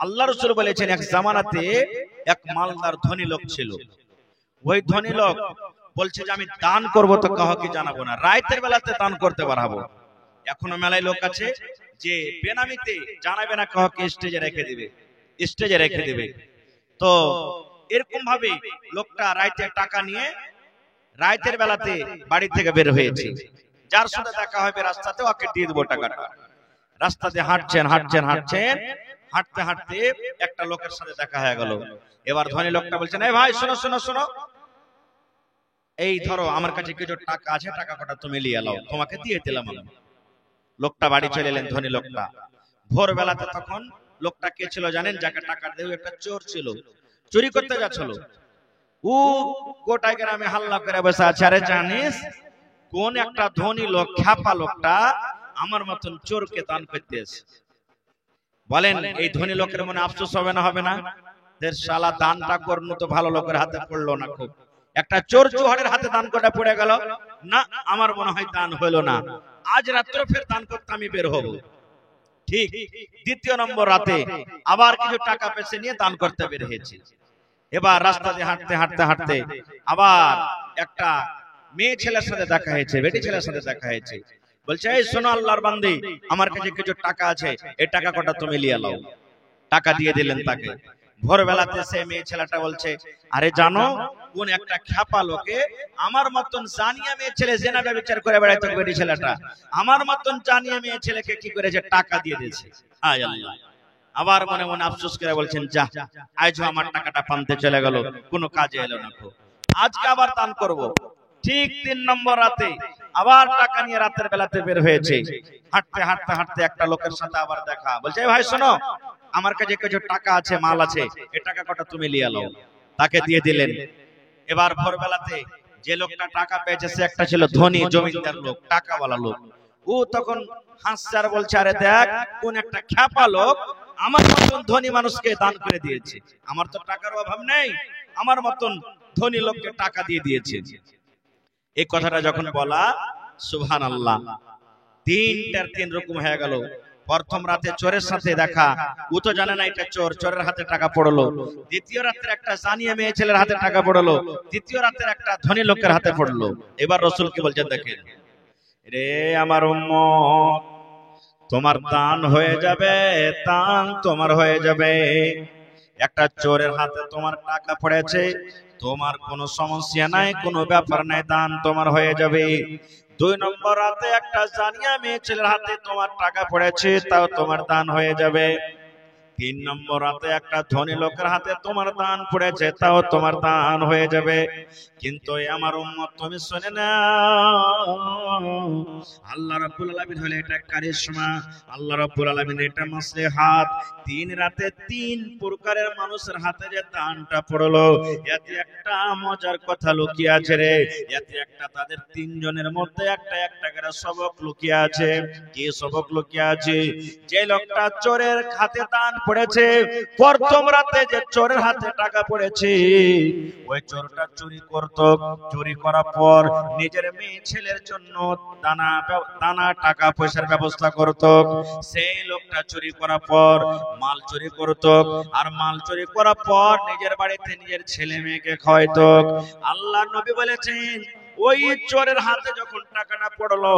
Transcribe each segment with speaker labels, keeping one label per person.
Speaker 1: আল্লাহ রাসূল বলেছেন এক জামানাতে এক মালদার ধনী লোক ছিল। ওই ধনী লোক বলছে যে আমি দান করব তো কাউকে জানাবো না, রাতের বেলাতে দান করতে বাড়াবো। এখনো মেলায় লোক আছে যে বেনামিতে জানাবে না কাউকে, স্টেজে রেখে দিবে, স্টেজে রেখে দিবে। তো এরকম ভাবে লোকটা রাতে টাকা নিয়ে রাতের বেলাতে বাড়ি থেকে বের হয়েছে। যার সাথে দেখা হবে রাস্তাতে ওকে দিয়ে দেবো টাকাটা। রাস্তাতে হাঁটছেন হাঁটছেন হাঁটছেন, হাঁটতে হাঁটতে একটা লোকের সাথে দেখা হয়ে গেল। এবার ধনী লোকটা বলছেন, এই ভাই শোনো শোনো শোনো, এই ধরো আমার কাছে কিছু টাকা আছে, টাকা কটা তুমি নিয়ে নাও, তোমাকে দিয়ে দিলাম আমি। লোকটা বাড়ি চলে এলেন ধনী লোকটা। ভোরবেলাতে তখন লোকটা কে ছিল জানেন? যাকে টাকা দেও একটা চোর ছিল, চুরি করতে যাচ্ছিল। ও গোটা গ্রামে হাল্লা করে বসে আছে, আরে জানিস কোন একটা ধনী লোক খ্যাপা লোকটা আমার মতন চোরকে দান করতে এসে। বলেন এই ধনী লোকের মনে আফসোস হবে না? হবে না? দের শালা দানটা করনু তো ভালো লোকের হাতে পড়লো না, খুব একটা চোর চুহারের হাতে দান করে পড়ে গেল না, আমার মনে হয় দান হইল না, আজ রাত্রে ফের দান করতে আমি বের হব। ঠিক দ্বিতীয় নম্বর রাতে আবার কিছু টাকা পয়সা নিয়ে দান করতে বের হয়েছে। এবার রাস্তাতে হাঁটতে হাঁটতে হাঁটতে আবার একটা মেয়ে ছেলের সাথে দেখা হয়েছে, বেটি ছেলের সাথে দেখা হয়েছে। বলছে, এই শোনো আল্লাহর বান্দি, আমার কাছে কিছু টাকা আছে, এই টাকা কটা তুমি নিয়ে নাও। টাকা দিয়ে দিলেন তাকে। ভোরবেলাতে সে মেয়ে ছেলেটা বলছে, আরে জানো কোন একটা খ্যাপা লোকে আমার মতন জানিয়া মেয়ে ছেলে জেনা ব্যভিচার করে বেড়াইতো, বেটি ছেলেটা আমার মতন জানিয়া মেয়ে ছেলেকে কি করেছে, টাকা দিয়ে দিয়েছে। হায় আল্লাহ। আবার মনে মনে আফসোস করে বলছেন, যা আজ আমার টাকাটা পান্তে চলে গেল, কোনো কাজে এলো না, আজকে আবার দান করব। ঠিক 3 নম্বর রাতে আবার টাকা নিয়ে রাতের বেলাতে বের হয়েছে। হাঁটতে হাঁটতে হাঁটতে একটা লোকের সাথে আবার দেখা। বলছে, ভাই শোনো, আমার কাছে কিছু টাকা আছে, মাল আছে, এই টাকা কটা তুমি নিয়ে নাও। তাকে দিয়ে দিলেন। এবার ভোরবেলাতে যে লোকটা টাকা পেয়েছে সে একটা ছিল ধনী জমিদার লোক, টাকাওয়ালা লোক। ও তখন হাসছে আর বলছে, আরে দেখ কোন একটা খ্যাপা লোক আমার মতন ধনী মানুষকে দান করে দিয়েছে, আমার তো টাকার অভাব নেই, আমার মতন ধনী লোককে টাকা দিয়ে দিয়েছে। এই কথাটা যখন বলা, সুবহানাল্লাহ, তিনটার 3 রকম হয়ে গেল। প্রথম রাতে চোরের সাথে দেখা, ও তো জানে না এটা চোর, চোরের হাতে টাকা পড়লো। দ্বিতীয় রাতে একটা জানিয়া মেয়ে ছেলের হাতে টাকা পড়লো। তৃতীয় রাতে একটা ধনী লোকের হাতে পড়লো। এবার রাসূল কি বলছেন দেখেন, রে আমার উম্মত, তোমার দান হয়ে যাবে, দান তোমার হয়ে যাবে। একটা চোরের হাতে তোমার টাকা পড়েছে, তোমার কোনো সমস্যা নাই, কোনো ব্যাপার নাই, দান তোমার হয়ে যাবে। 2 নম্বর রাতে একটা জানিয়া মেয়ে ছেলের হাতে তোমার টাকা পড়েছে, তাও তোমার দান হয়ে যাবে। 3 নম্বর রাতে একটা ধনী লোকের হাতে তোমার দান পড়েছে, তাও তোমার দান হয়ে যাবে। কিন্তু আমার উম্মত তুমি শুনে নাও, আল্লাহ রাব্বুল আলামিন হলে এটা কারিশমা, আল্লাহ রাব্বুল আলামিন এটা মাসলিহাত। 3 রাতে 3 প্রকারের মানুষের হাতে যে দানটা পড়লো, এতে একটা মজার কথা লুকিয়ে আছে রে। এতে একটা তাদের 3 জনের মধ্যে একটা একটা করে সবক লুকিয়ে আছে। কি সবক লুকিয়ে আছে? যে লোকটা চোরের হাতে দান পড়েছে, প্রথম রাতে যে চোরের হাতে টাকা পড়েছে, ওই চোরটা চুরি করত, চুরি করার পর নিজের মেয়ে ছেলের জন্য দানা টাকা পয়সার ব্যবস্থা করত। সেই লোকটা চুরি করার পর মাল চুরি করত, আর মাল চুরি করার পর নিজের বাড়িতে নিজের ছেলে মেয়েকে খাওয়াইতো। আল্লাহর নবী বলেছেন, ওই চোরের হাতে যখন টাকাটা পড়লো,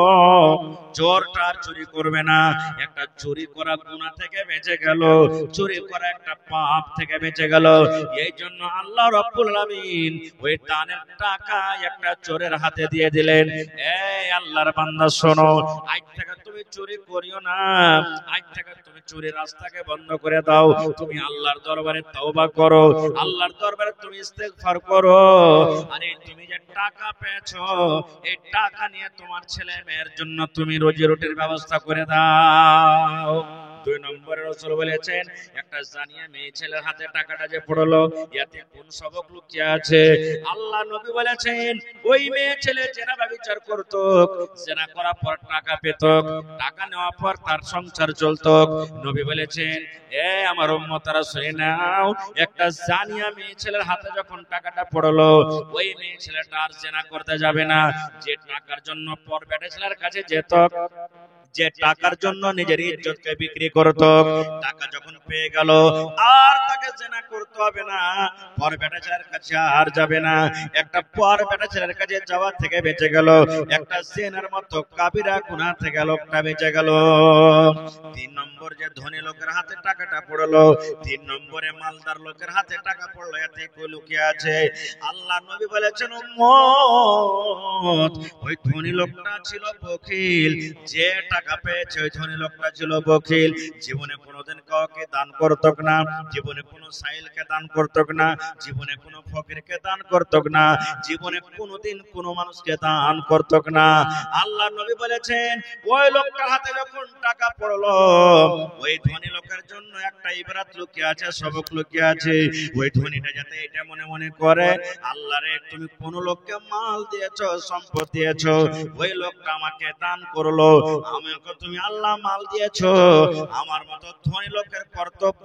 Speaker 1: চোরটা আর চুরি করবে না। একটা চুরি করা গুনাহ থেকে বেঁচে গেল, চুরি করা একটা পাপ থেকে বেঁচে গেল। এই জন্য আল্লাহ রাব্বুল আলামিন ওই দানের টাকা একটা চোরের হাতে দিয়ে দিলেন। এই আল্লাহর বান্দা শোনো, আজ থেকে তুমি চুরি করিও না, আজ থেকে তুমি চুরির রাস্তাকে বন্ধ করে দাও। তুমি আল্লাহর দরবারে তওবা করো, আল্লাহর দরবারে তুমি ইস্তেগফার করো। আরে তুমি যে টাকা পেয়েছো, এই টাকা নিয়ে তোমার ছেলে মেয়ের জন্য তুমি রুজি রুটির ব্যবস্থা করে দাও। 2 নম্বরে রাসূল বলেছেন, একটা জানিয়া মেয়ে ছেলের হাতে টাকাটা যে পড়লো, এতে কোন সবক লুকিয়ে আছে? আল্লাহ নবী বলেছেন, ওই মেয়ে ছেলে জেনা ব্যভিচার করত, জেনা করার পর টাকা পেত, টাকা নেওয়ার পর তার সংসার চলত। নবী বলেছেন, এ আমার উম্মতরা শুনে নাও, একটা জানিয়া মেয়ে ছেলের হাতে যখন টাকাটা পড়লো, ওই মেয়ে ছেলেটা আর জেনা করতে যাবে না। যে টাকার জন্য পর বেটা ছেলের কাছে যেত, যে টাকার জন্য নিজের ইজ্জতকে বিক্রি করত, টাকা যখন পেয়ে গেল আর তাকে জেনা করতে হবে না, পর বেটা ছেলের কাছে আর যাবে না। একটা পর বেটা ছেলের কাছে যাওয়া থেকে বেঁচে গেল, একটা জেনার মতো কাবিরা গুনাহ থেকে লোকটা বেঁচে গেল। 3 নম্বর যে ধনী লোকের হাতে টাকাটা পড়লো, 3 নম্বরে মালদার লোকের হাতে টাকা পড়লো, এতে কই লুকিয়ে আছে? আল্লাহ নবী বলেছেন উম্মত, ওই ধনী লোকটা ছিল বখিল। যে টাকা পেয়েছে ওই ধনী লোকটা ছিল বখিল। জীবনে কোনোদিন কাউকে দান করত না, জীবনে কোনো সাইলকে দান করত না, জীবনে কোনো ফকিরকে দান করত না, জীবনে কোনোদিন কোনো মানুষকে দান করত না। আল্লাহ নবী বলেছেন ওই লোকটার হাতে যখন টাকা পড়লো, ওই ধনী লোকের জন্য একটা ইবরাত লুকিয়ে আছে, সবক লুকিয়ে আছে। ওই ধনীটা যাতে এটা মনে মনে করে, আল্লাহ রে তুমি কোন লোককে মাল দিয়েছো, সম্পদ দিয়েছো, ওই লোকটা আমাকে দান করলো, আমাকে তুমি আল্লাহ মাল দিয়েছো। আমার মতো ধনী লোকের কর্তব্য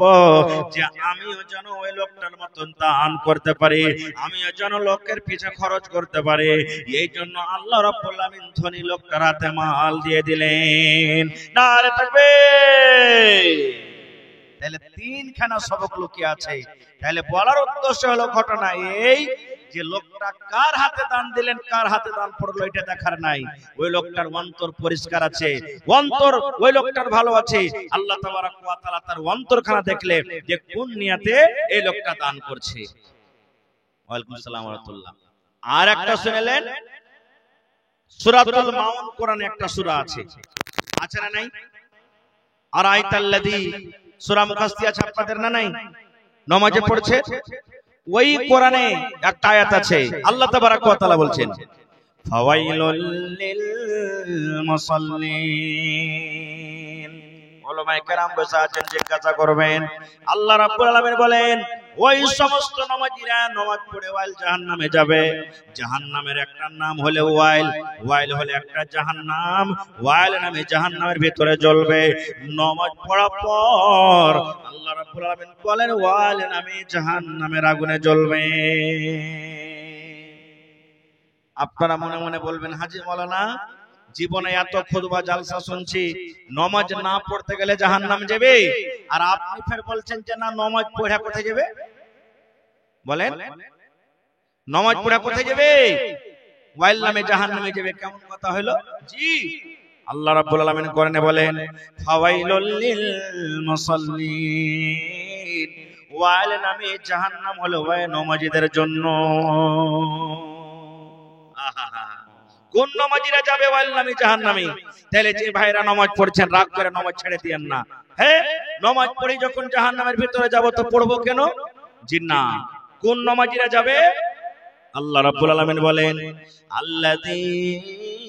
Speaker 1: যে আমিও যেন ওই লোকটার মতন দান করতে পারি, আমিও যেন লোকের পিছে খরচ করতে পারি। এই জন্য আল্লাহ রাব্বুল আলামিন ধনী লোকটার হাতে মাল দিয়ে দিলেন। নারে তাকবীর। তাহলে 3খানা সবক লুকিয়ে আছে। তাহলে বলার উদ্দেশ্য হলো ঘটনা এই যে লোকটা কার হাতে দান দিলেন, কার হাতে দান পড়লো এটা দেখার নাই। ওই লোকটার অন্তর পরিষ্কার আছে, অন্তর ওই লোকটার ভালো আছে। আল্লাহ তাবারক ওয়া তাআলা তার অন্তরখানা দেখলে যে কোন নিয়তে এই লোকটা দান করছে। ওয়ালাইকুম আসসালাম ওয়া রাহমাতুল্লাহ। আর একটা শুনলেন সূরাতুল মাউন, কোরআনে একটা সূরা আছে, আছে না নাই? আর আয়াতাল্লাযী সূরা মুখাস্তি আছে আপনাদের না নাই? নামাজে পড়ছে ওই কোরআনে একটা আয়াত আছে, আল্লাহ তাবারক ওয়া তাআলা বলছেন ফাওয়াইলুল লিল মুসাল্লিন। উলামায়ে কেরাম বসে আছেন, জিজ্ঞাসা করবেন। আল্লাহ রাব্বুল আলামিন বলেন ওই সমস্ত নামাজীরা নামাজ পড়ে ওয়াইল জাহান্নামে যাবে। জাহান্নামের একটা নাম হলো ওয়াইল, ওয়াইল হলো একটা জাহান্নাম, ওয়াইল নামে জাহান্নামের ভিতরে জ্বলবে। নামাজ পড়ার পর আল্লাহ রাব্বুল আলামিন বলেন ওয়াইল নামে জাহান্নামের আগুনে জ্বলবে। আপনারা মনে মনে বলবেন হাজী মাওলানা জীবনে এত খুতবা জালসা শুনছি, নামাজ না পড়তে গেলে জাহান্নাম যাবে, আর আপনি ফের বলছেন যে না নামাজ পড়া কোথায় যাবে? বলেন নামাজ পড়া কোথায় যাবে? ওয়াইল নামে জাহান্নামে যাবে। কেমন কথা হলো? জি, আল্লাহ রাব্বুল আলামিন কোরআনে বলেন ফাওয়াইলুল লিল মুসাল্লিন, ওয়াইল নামে জাহান্নাম হলো ওই নামাজীদের জন্য। কোন নামাজীরা যাবে ওয়াইল নামে জাহান্নামে? তাহলে যে ভাইরা নামাজ পড়ছেন রাগ করে নামাজ ছেড়ে দিয়েন না। হ্যাঁ, নামাজ পড়ে যখন জাহান্নামের ভিতরে যাব তো পড়বো কেন? জি না। কোন নামাজীরা যাবে? আল্লাহ রাব্বুল আলামিন বলেন আল্লাযীনা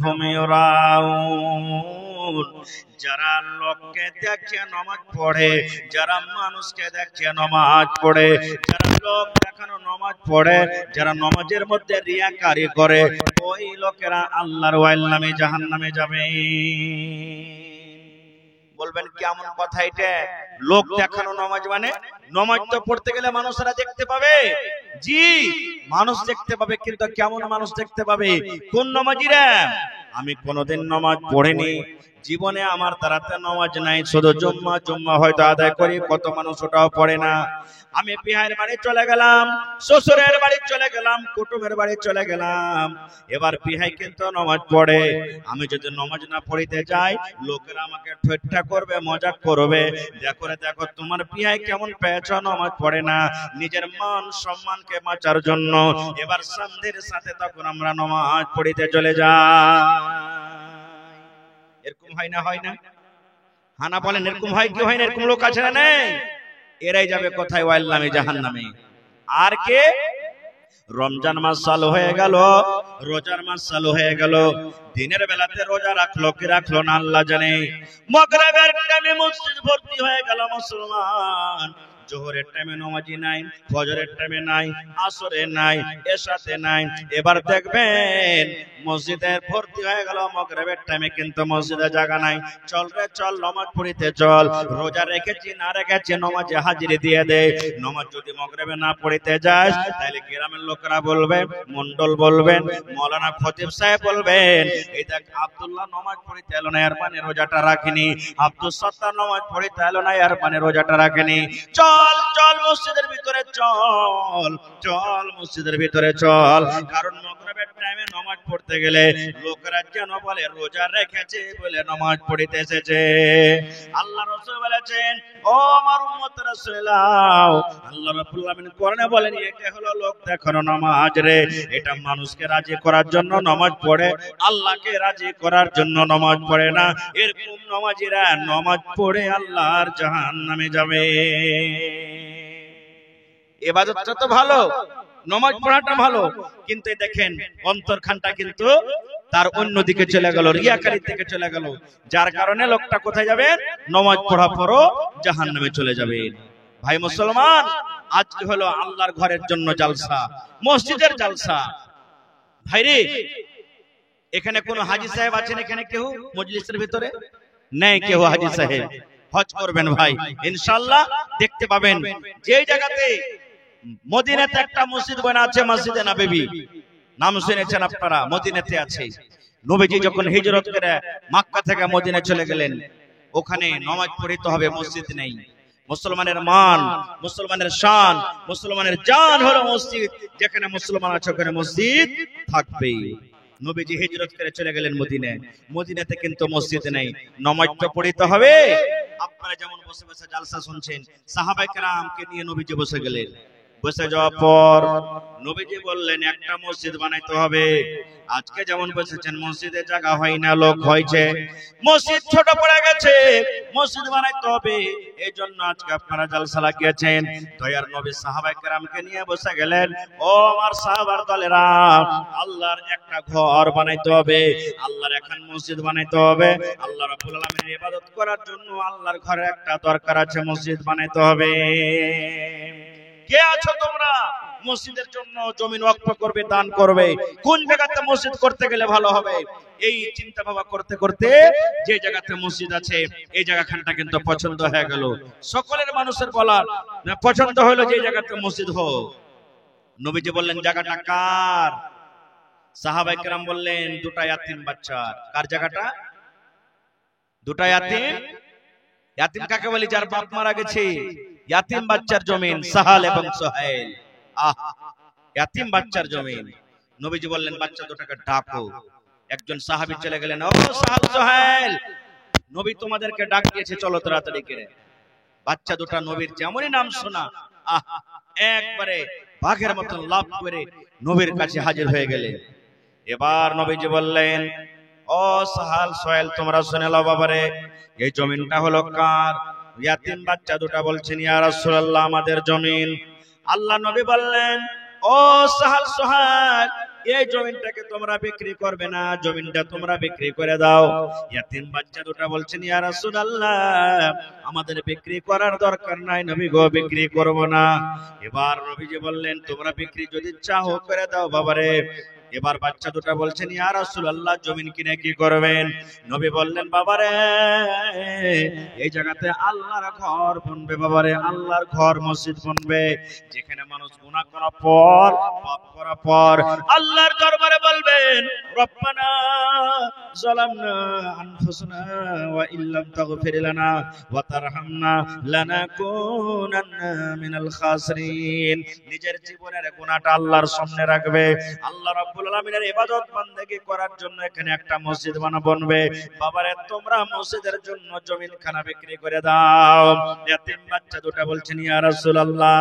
Speaker 1: হুম ইউরাউন, যারা লোককে দেখে নামাজ পড়ে, যারা মানুষকে দেখে নামাজ পড়ে, যারা লোক দেখানো নামাজ পড়ে, যারা নামাজের মধ্যে রিয়াকারি করে, ওই লোকেরা আল্লাহর ওয়াইল নামে জাহান্নামে যাবে। বলবেন কেমন কথা এটা? লোক দেখানো নামাজ মানে নামাজ তো পড়তে গেলে মানুষরা দেখতে পাবে। জি, মানুষ দেখতে পাবে, কিন্তু কেমন মানুষ দেখতে পাবে? কোন নামাজীরা? আমি কোনোদিন নামাজ পড়িনি, জীবনে আমার দ্বারাতে নামাজ নাই, শুধু জুম্মা হয়তো আদায় করি, কত মানুষ ওটাও পড়ে না। আমি বিহারের বাড়ি চলে গেলাম, শ্বশুরের বাড়ি চলে গেলাম, কুটুমের বাড়ি চলে গেলাম, এবার বিহাই কিন্তু নামাজ পড়ে। আমি যদি নামাজ না পড়িতে যাই, লোকেরা আমাকে ঠাট্টা করবে, মজাক করবে, দেখো তোমার বিহাই কেমন পেয়েছ, নামাজ পড়ে না। নিজের মান সম্মানকে বাঁচার জন্য এবার সামনের সাথে তখন আমরা নামাজ পড়িতে চলে যাই। এরকম হয় না? হয় না? হানা বলেন এরকম হয় কি হয় না? এরকম লোক আছে না নেই? এরাই যাবে কোথায়? ওয়াইল নামে জাহান্নামে। আর কে? রমজান মাস চালু হয়ে গেল, রোজার মাস চালু হয়ে গেল, দিনের বেলাতে রোজা রাখলো কি রাখলো না আল্লাহ জানে। মাগরিবের টাইমে মসজিদ ভর্তি হয়ে গেল মুসলমান, জোহরের টাইমে নামাজি নাই, ফজরের টাইমে নাই, আসরে নাই, এশাতে নাই। এবার দেখবেন মসজিদের ভর্তি হয়ে গেল, মাগরিবের টাইমে কিন্তু মসজিদে জায়গা নাই। চল রে চল, নামাজ পড়িতে চল। রোজা রেখেছি না রেখেছি নামাজে হাজিরি দিয়ে দে। নামাজ যদি মাগরিবে না পড়িতে যাস, তাহলে গ্রামের লোকেরা বলবে, মন্ডল বলবেন, মাওলানা খতিব সাহেব বলবেন, এই দেখ আব্দুল্লাহ নামাজ পড়িতে এলো না, এর মানে রোজাটা রাখেনি। আব্দুল সত্তার নামাজ পড়িতে এলো না, এর মানে রোজাটা রাখেনি। চল চল মসজিদের ভিতরে চল, চল মসজিদের ভিতরে চল। কারণ মাগরিবের টাইমে নামাজ পড়তে গেলে লোকেরা যেন বলে রোজা রেখেছে বলে নামাজ পড়িতে এসেছে। আল্লাহ রাসূল বলেছেন, ও আমার উম্মতরা শুনাও, আল্লাহ রাব্বুল আলামিন কোরআনে বলেন, এটা হলো লোক দেখানো নামাজ রে। এটা মানুষকে রাজি করার জন্য নামাজ পড়ে, আল্লাহকে রাজি করার জন্য নামাজ পড়ে না। এরকম নামাজিরা নামাজ পড়ে আল্লাহর জাহান্নামে যাবে। ইবাদতটা তো ভালো, নামাজ পড়াটা ভালো, কিন্তু দেখেন অন্তরখানটা কিন্তু তার অন্যদিকে চলে গেল, রিয়াকারীর দিকে চলে গেল। যার কারণে লোকটা কোথায় যাবে? নামাজ পড়া পরও জাহান্নামে চলে যাবে। ভাই মুসলমান, আজকে হলো আল্লাহর ঘরের জন্য জালসা, মসজিদের জালসা। ভাইরে, এখানে কোন হাজী সাহেব আছেন? এখানে কেউ মজলিসের ভিতরে নেই? কেউ হাজী সাহেব হজ করবেন ভাই, ইনশাআল্লাহ দেখতে পাবেন। যে জায়গাতে মদিনাতে একটা মসজিদ বানা আছে, মসজিদে নববী, নাম শুনেছেন আপনারা? মদিনাতে আছে। নবীজি যখন হিজরত করে মক্কা থেকে মদিনা চলে গেলেন, ওখানে নামাজ পড়িতে হবে, মসজিদ নেই। মুসলমানের মান, মুসলমানের শান, মুসলমানের জান হলো মসজিদ। যেখানে মুসলমান আছে ওখানে মসজিদ থাকবে। নবীজি হিজরত করে চলে গেলেন মদিনায়, মদিনাতে কিন্তু মসজিদ নেই, নামাজ তো পড়িতে হবে। আপনারা যেমন বসে বসে জালসা শুনছেন, সাহাবায়ে কেরামকে নিয়ে নবীজি বসে গেলেন। বসে যাওয়ার পর নবীজি বললেন, একটা মসজিদ বানাইতে হবে। আজকে যেমন বসেছেন মসজিদে জায়গা হয় না, লোক হয়েছে, মসজিদ ছোট পড়ে গেছে, মসজিদ বানাইতে হবে। এই জন্য আজকে আপনারা জালসা লাগিয়েছেন। দয়ার নবী সাহাবায়ে কেরামকে নিয়ে বসে গেলেন, ও আমার সাহাবার দলেরা, আল্লাহর একটা ঘর বানাইতে হবে, আল্লাহর এখন মসজিদ বানাইতে হবে। আল্লাহ রাব্বুল আলামিনের ইবাদত করার জন্য আল্লাহর ঘরে একটা দরকার আছে, মসজিদ বানাইতে হবে। কে আছো তোমরা মসজিদের জন্য জমি ওয়াকফ করবে, দান করবে? কোন জায়গাতে মসজিদ করতে গেলে ভালো হবে? এই চিন্তা ভাবনা করতে করতে যে জায়গাতে মসজিদ আছে এই জায়গাখানটা কিন্তু পছন্দ হয়ে গেল। সকলের মানুষের বলার পছন্দ হলো যে জায়গাতে মসজিদ হোক। নবীজি বললেন, জায়গাটা কার? সাহাবায়ে কেরাম বললেন, দুটা ইয়াতিম বাচ্চার। কার জায়গাটা? দুটা ইয়াতিম। ইয়াতিম কাকে বলি? যার বাপ মারা গেছে, ইয়াতিম বাচ্চার জমিন, সাহাল এবং সোহেল। ইয়াতিম বাচ্চার জমিন। নবীজি বললেন, বাচ্চা দুটাকে ডাকো। একজন সাহাবী চলে গেলেন, ও সাহাল, সোহেল, নবী তোমাদেরকে ডাক দিয়েছে, চলো তাড়াতাড়ি করে। বাচ্চা দুটা নবীর যেমনই নাম শোনা, একবারে বাঘের মতন লাফ করে নবীর কাছে হাজির হয়ে গেলেন। এবার নবীজি বললেন, ও সাহাল, সোহেল, তোমরা শুনে নাও বাবারে, এই জমিনটা হলো কার? ইয়াতিম বাচ্চা দুটা বলছেন, ইয়া রাসূলুল্লাহ, আমাদের জমিন। আল্লাহ নবী বললেন, ও সাহাল, সোহেল, এই জমিনটাকে তোমরা বিক্রি করবে না, জমিনটা তোমরা বিক্রি করে দাও। ইয়াতিম বাচ্চা দুটা বলছেন, ইয়া রাসূলুল্লাহ, আমাদের বিক্রি করার দরকার নাই নবী গো, বিক্রি করব না। এবার নবীজি বললেন, তোমরা বিক্রি যদি চাও করে দাও বাবারে। এবার বাচ্চা দুটা বলছেন, ইয়া রাসূলুল্লাহ, জমিন কিনে কি করবেন? নবী বললেন, বাবারে, এই জায়গাতে আল্লাহর ঘর বনবে বাবারে, আল্লাহর ঘর, মসজিদ বনবে, যেখানে মানুষ গুনাহ করার পর, পাপ করার পর আল্লাহর দরবারে বলবেন, রব্বানা যালামনা আনফুসানা ওয়া ইল্লাম তাগফির লানা ওয়া তারহামনা লানাকুনান্না মিনাল খাসিরিন। নিজের জীবনের গুনাহটা আল্লাহর সামনে রাখবে। আল্লাহ রাব্বুল আলামিনের ইবাদত বান্দেগি করার জন্য এখানে একটা মসজিদ বনবে। বাবারে, তোমরা মসজিদের জন্য জমিনখানা বিক্রি করে দাও। ইয়াতিম বাচ্চা দুটো বলছেন, ইয়া রাসূলুল্লাহ,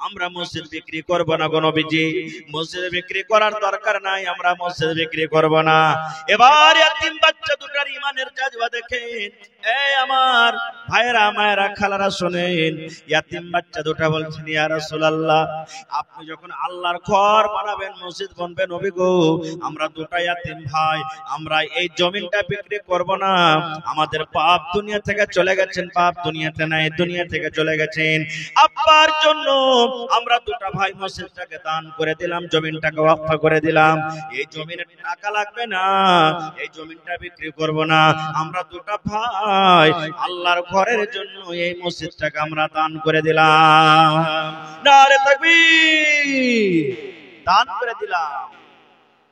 Speaker 1: আমরা মসজিদ বিক্রি করব না গো নবীজি, মসজিদ বিক্রি করার দরকার নাই, আমরা মসজিদ বিক্রি করব না। এবার ইয়াতিম বাচ্চা দুটার ঈমানের জাযবা দেখেন। এই আমার ভাইরা মায়েরা খালারা শুনেন, ইয়াতিম বাচ্চা দুটা বলছেন ইয়া রাসূলুল্লাহ, আপনি যখন আল্লাহর ঘর বানাবেন, মসজিদ বানাবেন নবী গো, আমরা দুটা ইয়াতিম ভাই, আমরা এই জমিনটা বিক্রি করব না। আমাদের বাপ দুনিয়া থেকে চলে গেছেন, বাপ দুনিয়াতে নাই, দুনিয়া থেকে চলে গেছেন। আব্বার জন্য আমরা দুটা ভাই মসজিদটাকে দান করে দিলাম, জমিনটাকে ওয়াকফ করে দিলাম। এই জমিনের টাকা লাগবে না, এই জমিনটা বিক্রি করব না। আমরা দুটা ভাই আল্লাহর ঘরের জন্য এই মসজিদটাকে আমরা দান করে দিলাম। নারে তাকবীর, দান করে দিলাম।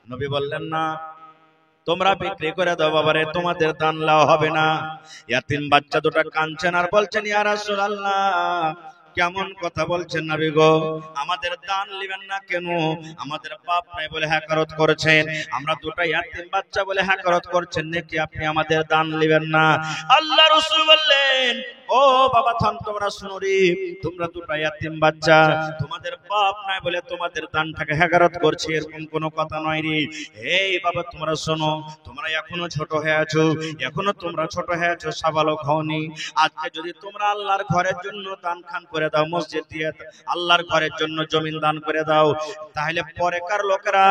Speaker 1: নবী বললেন না, তোমরা বিক্রি করে দাও বাবারে, তোমাদের দান লাও হবে না। ইয়াতিম বাচ্চা দুটা কাঁদছেন আর বলছেন ইয়া রাসূলুল্লাহ, কেমন কথা বলছেন নবী গো, আমাদের দান নেবেন না কেন? আমাদের বাপ নাই বলে হ্যাকারত করেছেন, আমরা দুটা ইয়াতিম বাচ্চা বলে হ্যাকারত করছেন নাকি আপনি আমাদের দান নেবেন না? আল্লাহ রাসূল বললেন, ও বাবা থাম, তোমরা শুনো রে, তোমরা দুটা ইয়াতিম বাচ্চা, তোমাদের বাপ নাই বলে তোমাদের দানটাকে হ্যাকারত করছে, এরকম কোনো কথা নয় রে। এই বাবা তোমরা শোনো, তোমরা এখনো ছোট হয়ে আছো, এখনো তোমরা ছোট হয়ে আছো, সাবালক হওনি। আজকে যদি তোমরা আল্লাহর ঘরের জন্য দান খান করে দাও, মসজিদ দিয়ে আল্লাহর ঘরের জন্য জমিন দান করে দাও, তাহলে পরেকার লোকেরা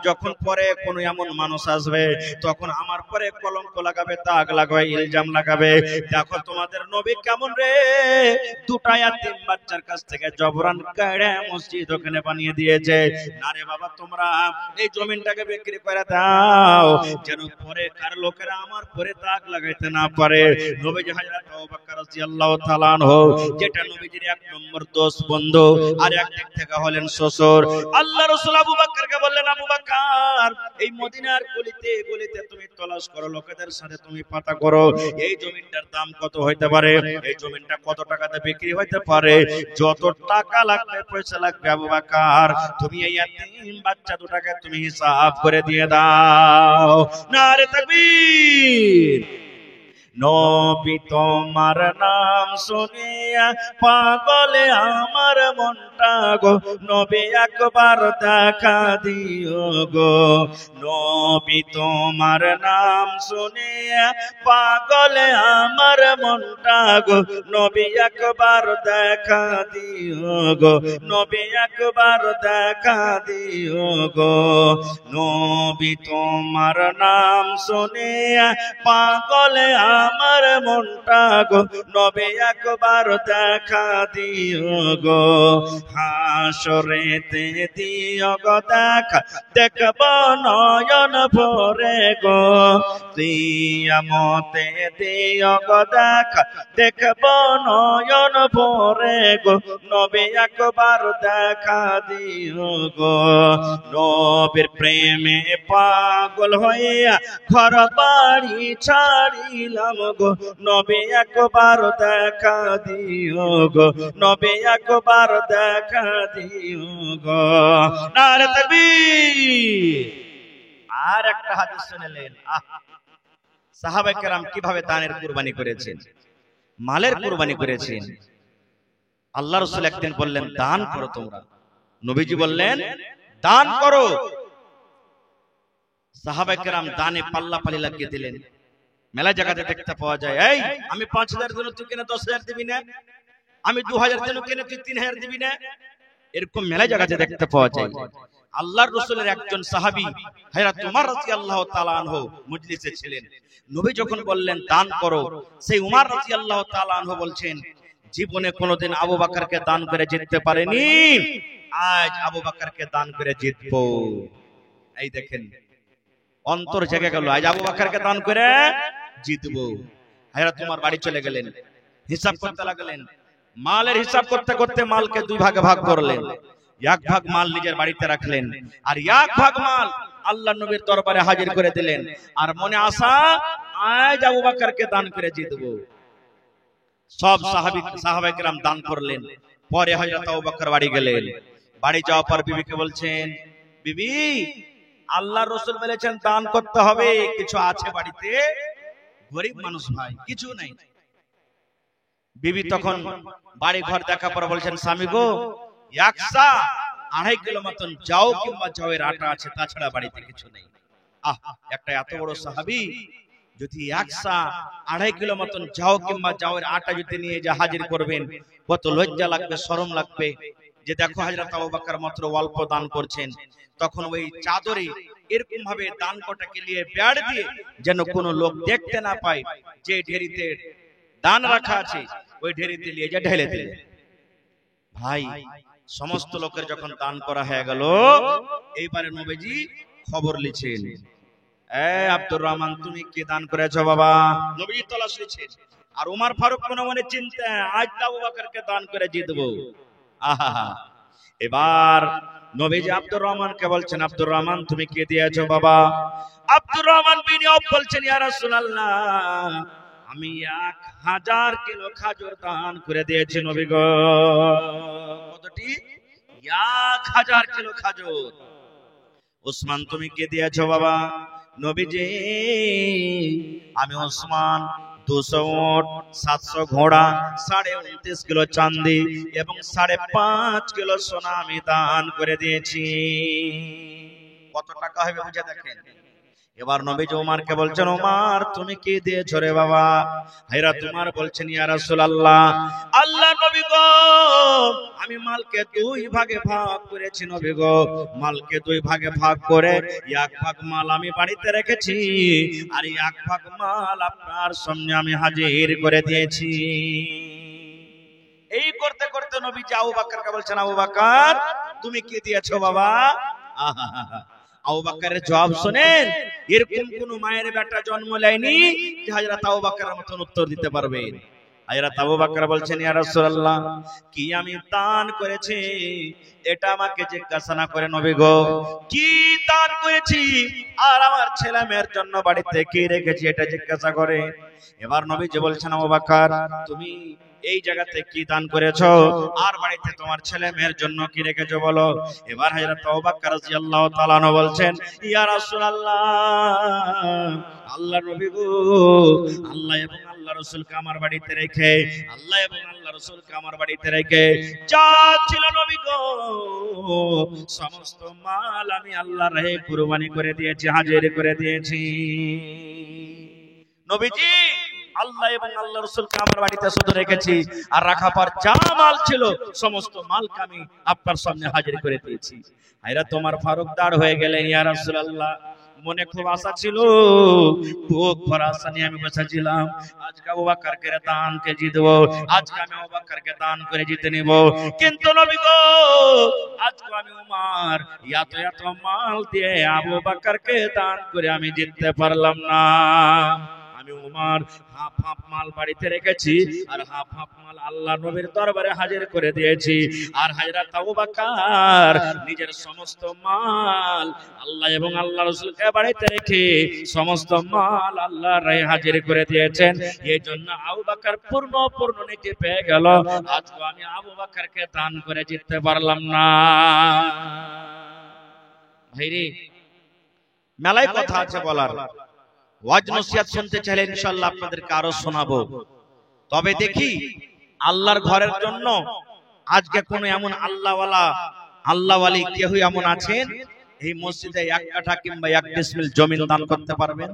Speaker 1: যখন পরে কোনো এমন মানুষ আসবে, তখন আমার পরে কলঙ্ক লাগাবে, দাগ লাগাবে, ইলজাম লাগাবে, দেখো তোমাদের নবী কেমন রে, দুটা ইয়াতিম বাচ্চার কাছ থেকে জবরান কেড়ে মসজিদ ওখানে বানিয়ে দিয়েছে। না রে বাবা, তোমরা এই জমিনটাকে বিক্রি করে দাও, যেন পরেকার লোকেরা আমার পরে দাগ লাগাইতে না পারে। নবীজি হযরত আবু বকর রাদিয়াল্লাহু তাআলা আনহু, যেটা নবীজির এক নম্বর দোস্ত বন্ধু, আর একদিক থেকে হলেন শ্বশুর, আল্লাহ রাসূল আবু বকরকে বললেন, আবু বকর, এই মদিনার গলিতে গলিতে তুমি তলাশ করো, লোকেদের সাথে তুমি পাতা করো, এই জমিনটার দাম কত হইতে পারে, এই জমিনটা কত টাকাতে বিক্রি হইতে পারে, যত টাকা লাগবে, পয়সা লাগবে, আবু বকর তুমি এই ইয়াতিম বাচ্চা দুটাকে তুমি হিসাব করে দিয়ে দাও। নারে তাকবীর। নবী তোমার নাম শুনিয়া পাগলে আমার মনটা গো, নবী একবার দেখা দিও গো। নবী তোমার নাম শুনিয়া পাগলে আমার মনটা গো, নবী একবার দেখা দিও গো, নবী একবার দেখা দিও গো। নবী তোমার নাম শুনিয়া পাগলে আমার মনটা গো, নবী একবার দেখা দিও গো। হাসরেতে দিও গো দেখা, দেখব নয়ন ভরে গো। কিয়ামতে দিও গো দেখা, দেখব নয়ন ভরে গো, নবী একবার দেখা দিও গো। নবীর প্রেমে পাগল হইয়া ঘর বাড়ি ছাড়িলাম গো, নবী একবার দেখা দিও গো, নবী একবার দেখা দিও গো। নারে তাকবীর। আর একটা হাদিস শুনলেন, সাহাবায়ে কেরাম কিভাবে দানের কুরবানি করেছেন, মালের কুরবানি করেছেন। আল্লাহ রাসূল একদিন বললেন, দান করো তোমরা। নবীজি বললেন, দান করো। সাহাবায়ে কেরাম দানে পাল্লা পাল্লি লাগিয়ে দিলেন। মেলা জায়গাতে দেখতে পাওয়া যায়, এই আমি ৫,০০০ দিন তুই কেন ১০,০০০ দিবি না, আমি ২,০০০ দিন কেন তুই ৩,০০০ দিবি না, এরকম মেলা জায়গাতে দেখতে পাওয়া যায়। আল্লাহর রাসূলের একজন সাহাবী হযরত উমর রাদিয়াল্লাহু তাআলা আনহু মজলিসে ছিলেন। নবী যখন বললেন দান করো, সেই উমর রাদিয়াল্লাহু তাআলা আনহু বলছেন, জীবনে কোনোদিন আবু বকরকে দান করে জিততে পারেনি, আজ আবু বকরকে দান করে জিতবো। এই দেখেন, অন্তর জেগে গেল, আজ আবু বকরকে দান করে জিতবো। হযরত উমর বাড়ি চলে গেলেন, হিসাব করতে লাগলেন। মালের হিসাব করতে করতে মালকে দুই ভাগে ভাগ করলেন। এক ভাগ মাল নিজের বাড়িতে রাখলেন, আর এক ভাগ মাল আল্লাহর নবীর দরবারে হাজির করে দিলেন। আর মনে আশা, আজ আবু বকরকে দান করে জিতবো। সব সাহাবায়ে কেরাম দান করলেন। পরে হযরত আবু বকর বাড়ি গেলেন। বাড়ি যাওয়ার পর বিবিকে বলছেন, বিবি, আল্লাহর রাসূল বলেছেন দান করতে হবে, কিছু আছে বাড়িতে, গরিব মানুষ ভাই, কিছু নাই। বিবি তখন বাড়ি ঘর দেখা পর বলছেন, স্বামী গো, একশা 2.5 কিলো মতন যাও কিংবা যাওয়ের আটা আছে, তাছাড়া বাড়িতে কিছু নেই। একটা এত বড় সাহাবী যদি একশা 2.5 কিলো মতন যাও কিংবা যাওয়ের আটা যদি নিয়ে যা হাজির করবেন, কত লজ্জা লাগবে, শরম লাগবে যে দেখো হযরত আবু বকর মাত্র অল্প দান করছেন। তখন ওই চাদরে এরকম ভাবে দান কটাকে নিয়ে বেড় দিয়ে যেন কোনো লোক দেখতে না পায়, যে ঢেরিতে দান রাখা আছে ওই ঢেরিতে নিয়ে যা ঢেলে দিলেন। ভাই সমস্ত লোকের যখন দান করা হয়ে গেল, এইবারে নবীজি খবর লিখছেন, আব্দুর রহমান তুমি কি দান করেছো বাবা? নবীজি তলাশ লিখছেন। আর ওমর ফারুক মনে মনে চিন্তা, আজ আবু বকরকে দান করে জিতবো। আহা, এবার নবীজি আব্দুর রহমানকে বলছেন, আব্দুর রহমান তুমি কি দিয়েছো বাবা? আব্দুর রহমান বিন আওফ বলছেন, ইয়া রাসূলুল্লাহ আমি 1000 কিলো খাজুর দান করে দিয়েছি নবী গো। কতটি? 1000 কিলো খাজুর। ওসমান তুমি কে দিয়েছো বাবা? নবীজি আমি ওসমান 200 উট, 700 ঘোড়া, 29.5 কিলো চাঁদি এবং 5.5 কিলো সোনা আমি দান করে দিয়েছি। কত টাকা হবে বুঝে দেখেন। এবার নবীজি ওমরকে বলছেন, ওমর তুমি কি দিয়েছো রে বাবা? হযরত ওমর বলছেন, ইয়া রাসূলুল্লাহ আল্লাহ নবী গো আমি মালকে 2 ভাগে ভাগ করেছি নবী গো। মালকে 2 ভাগে ভাগ করে 1 ভাগ মাল আমি বাড়িতে রেখেছি, আর 1 ভাগ মাল আপনার সামনে আমি হাজির করে দিয়েছি। এই করতে করতে নবীজি আবু বকরকে বলছেন, আবু বকর তুমি কি দিয়েছো বাবা? আবু বকরের জবাব শুনেন, এরকম কোন মায়ের বেটা জন্ম নেয়নি যে হযরত আবু বকরের মতন উত্তর দিতে পারবে। হযরত আবু বকর বলছেন, ইয়া রাসূলুল্লাহ কি আমি দান করেছি এটা আমাকে জিজ্ঞাসা না করে নবী গো কি দান করেছি আর আমার ছেলে মেয়ের জন্য বাড়িতে কি রেখেছি এটা জিজ্ঞাসা করে। এবার নবীজি বলছেন, আবু বকর তুমি এই জায়গাতে কি দান করেছো আর বাড়িতে তোমার ছেলে মেয়ের জন্য কি রেখেছো বলো। এবার হযরত আবু বকর রাদিয়াল্লাহু তাআলা আনহু বলছেন, ইয়া রাসূলুল্লাহ আল্লাহর নবী গো আল্লাহ এবং আল্লাহ রাসূলকে আমার বাড়িতে রেখে, আল্লাহ এবং আল্লাহ রাসূলকে আমার বাড়িতে রেখে যা ছিল নবী গো সমস্ত মাল আমি আল্লাহর রাহে কুরবানি করে দিয়েছি, হাজির করে দিয়েছি। নবীজি আল্লাহ এবং আল্লাহ রাসূলকে আমার বাড়িতে শুধু রেখেছি, আর রাখা পর যা মাল ছিল সমস্ত মালকে আমি আপনার সামনে হাজির করে দিয়েছি। হযরত ওমর ফারুক দাঁড় হয়ে গেলেন, ইয়া রাসূলুল্লাহ মনে খুব আশা ছিল, খুব বড় আশা নিয়ে আমি বসেছিলাম, আজকে আবু বকরকে দানকে জিতবো, আজকে আমি আবু বকরকে দান করে জিতে নিব। কিন্তু নবী গো আজকে আমি ওমর এত মাল দিয়ে আবু বকরকে দান করে আমি জিততে পারলাম না। আমি ওমর হাফ হাফ মাল বাড়িতে রেখেছি আর হাফ হাফ মাল আল্লাহ নবীর দরবারে হাজির করে দিয়েছি। আর হযরত আবু বকর নিজের সমস্ত মাল আল্লাহ এবং আল্লাহ রাসূলকে বাড়িতে রেখে সমস্ত মাল আল্লাহর রাহে হাজির করে দিয়েছেন। এই জন্য আবু বকর পূর্ণ নেকি পেয়ে গেল। আজকে আমি আবু বকরকে দান করে জিততে পারলাম না। ভাইরে মেলায় কথা আছে বলার, ওয়াজ নসিহত শুনতে চাইলে ইনশাআল্লাহ আপনাদেরকে আরো শোনাবো। তবে দেখি আল্লাহর ঘরের জন্য আজকে কোন এমন আল্লাহওয়ালি কেউ এমন আছেন এই মসজিদে 1 কাঠা কিংবা 1 ডিসমিল জমি দান করতে পারবেন?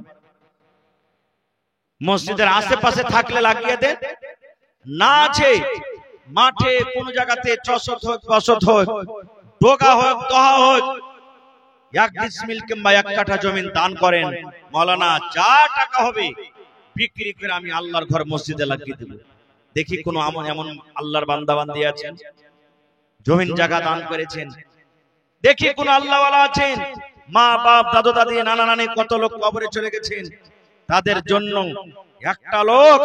Speaker 1: মসজিদের আশেপাশে থাকলে লাগিয়ে দেন, না আছে মাঠে কোন জায়গাতে চষত হোক বসত হোক ডোগা হোক দহা হোক 1 ডিসমিল কিংবা 1 কাঠা জমিন দান করেন। মাওলানা যা টাকা হবে বিক্রি করে আমি আল্লাহর ঘর মসজিদে লাগিয়ে দেব। দেখি কোন এমন আল্লাহর বান্দা বান্দি আছেন জমিন জায়গা দান করেছেন? দেখি কোন আল্লাহওয়ালা আছেন মা বাপ দাদু দাদি নানা নানি কত লোক কবরে চলে গেছেন, তাদের জন্য একটা লোক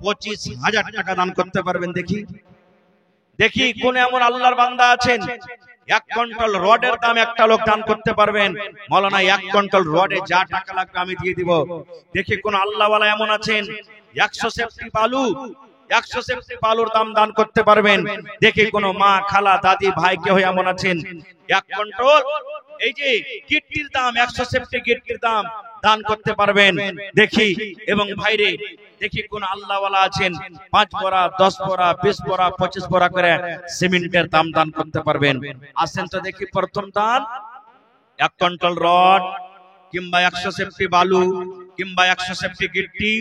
Speaker 1: 25,000 টাকা দান করতে পারবেন? দেখি কোন এমন আল্লাহর বান্দা আছেন 1 কুইন্টাল রডের দাম একটা লোক দান করতে পারবেন? মাওলানা 1 কুইন্টাল রডে যা টাকা লাগবে আমি দিয়ে দিব। দেখি কোন আল্লাহওয়ালা এমন আছেন 100 সেফটি বালুর দাম দান করতে পারবেন? দেখি কোন মা খালা দাদি ভাই কেউ এমন আছেন 1 কুইন্টাল এই যে গিট্টির দাম 100 সেফটি গিট্টির দাম দান করতে পারবেন। দেখি এবং ভাইরে দেখি কোন আল্লাহওয়ালা আছেন 5 বড়া 10 বড়া 20 বড়া 25 বড়া করে সিমেন্টের দান করতে পারবেন। আসেন তো দেখি প্রথম দান 1 কুইন্টাল রড কিংবা 100 সেফটি বালু কিংবা 100 সেফটি গিট্টি।